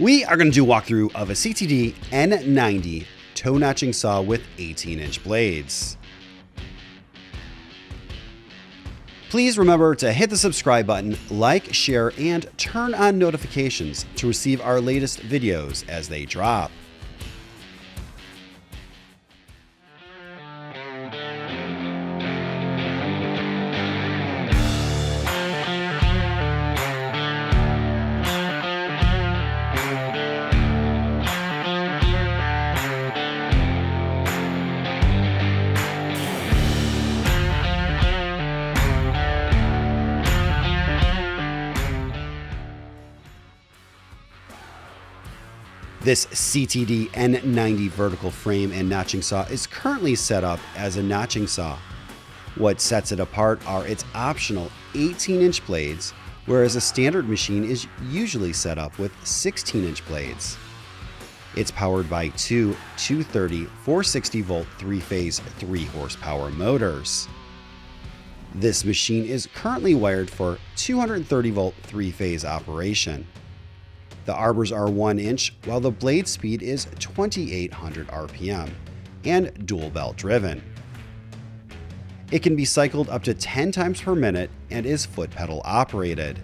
We are going to do a walkthrough of a CTD N90 toe notching saw with 18-inch blades. Please remember to hit the subscribe button, like, share, and turn on notifications to receive our latest videos as they drop. This CTD N90 vertical frame and notching saw is currently set up as a notching saw. What sets it apart are its optional 18-inch blades, whereas a standard machine is usually set up with 16-inch blades. It's powered by two 230 460-volt 3-phase 3-horsepower motors. This machine is currently wired for 230-volt 3-phase operation. The arbors are 1 inch, while the blade speed is 2,800 RPM and dual belt driven. It can be cycled up to 10 times per minute and is foot pedal operated.